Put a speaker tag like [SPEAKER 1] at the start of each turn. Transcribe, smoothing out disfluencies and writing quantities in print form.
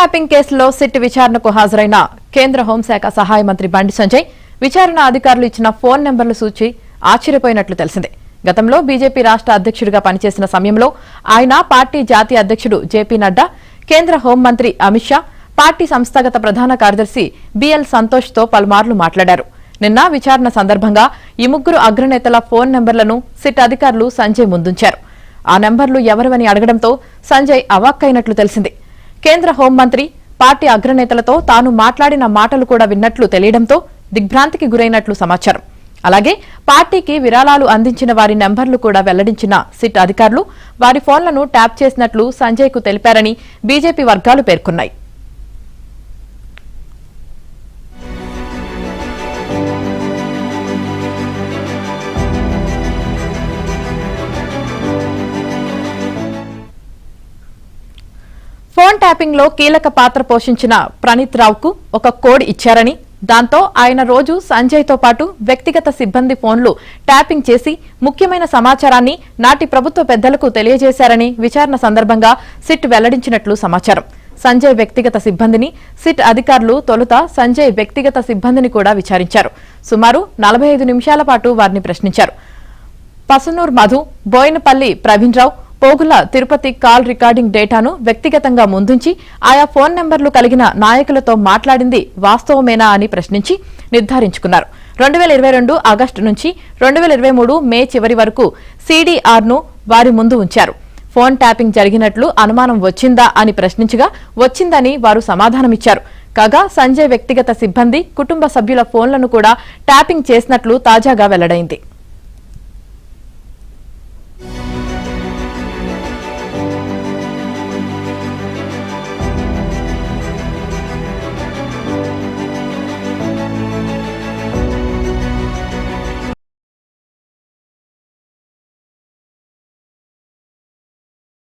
[SPEAKER 1] Tapping కేసులో SIT విచారణకు హాజరైన కేంద్ర హోంశాఖ సహాయ మంత్రి బండి సంజయ్ విచారణ అధికారులు ఇచ్చిన ఫోన్ నెంబర్లు చూచి ఆశ్చర్యపోయినట్లు తెలిసిందే. గతంలో బీజేపీ రాష్ట్ర అధ్యక్షుడిగా పనిచేసిన సమయంలో ఆయన పార్టీ జాతీయ అధ్యక్షుడు జేపీ నడ్డా, కేంద్ర హోంమంత్రి అమిత్ షా, పార్టీ సంస్థాగత ప్రధాన కార్యదర్శి బిఎల్ సంతోష్తో పలుమార్లు మాట్లాడారు. నిన్న విచారణ సందర్భంగా ఈ ముగ్గురు అగ్రనేతల ఫోన్ నెంబర్లను సిట్ అధికారులు సంజయ్ ముందుంచారు. ఆ నెంబర్లు ఎవరివని అడగడంతో సంజయ్ అవాక్కైనట్లు తెలిసింది. కేంద్ర హోంమంత్రి పార్టీ అగ్రనేతలతో తాను మాట్లాడిన మాటలు కూడా విన్నట్లు తెలియడంతో దిగ్భ్రాంతికి గురైనట్లు సమాచారం. అలాగే పార్టీకి విరాళాలు అందించిన వారి నెంబర్లు కూడా వెల్లడించిన సిట్ అధికారులు వారి ఫోన్లను ట్యాప్ చేసినట్లు సంజయ్కు తెలిపారని బీజేపీ వర్గాలు పేర్కొన్నాయి. ఫోన్ ట్యాపింగ్ లో కీలక పాత్ర పోషించిన ప్రణీత్ రావుకు ఒక కోడ్ ఇచ్చారని, దాంతో ఆయన రోజు సంజయ్ తో పాటు వ్యక్తిగత సిబ్బంది ఫోన్లు ట్యాపింగ్ చేసి ముఖ్యమైన సమాచారాన్ని నాటి ప్రభుత్వ పెద్దలకు తెలియజేశారని విచారణ సందర్భంగా సిట్ వెల్లడించినట్లు సమాచారం. సంజయ్ వ్యక్తిగత సిబ్బందిని సిట్ అధికారులు తొలుత సంజయ్ వ్యక్తిగత సిబ్బందిని కూడా విచారించారు. సుమారు 45 నిమిషాల పాటు వారిని ప్రశ్నించారు. పసునూర్ మధు, బోయినపల్లి ప్రవీణ్ రావు, పోగుల తిరుపతి కాల్ రికార్డింగ్ డేటాను వ్యక్తిగతంగా ముందుంచి ఆయా ఫోన్ నెంబర్లు కలిగిన నాయకులతో మాట్లాడింది వాస్తవమేనా అని ప్రశ్నించి నిర్ధారించుకున్నారు. 2022 ఆగస్టు నుంచి 2023 మే చివరి వరకు సీడీఆర్ను వారి ముందు ఉంచారు. ఫోన్ ట్యాపింగ్ జరిగినట్లు అనుమానం వచ్చిందా అని ప్రశ్నించగా వచ్చిందని వారు సమాధానమిచ్చారు. కాగా సంజయ్ వ్యక్తిగత సిబ్బంది, కుటుంబ సభ్యుల ఫోన్లను కూడా ట్యాపింగ్ చేసినట్లు తాజాగా వెల్లడైంది.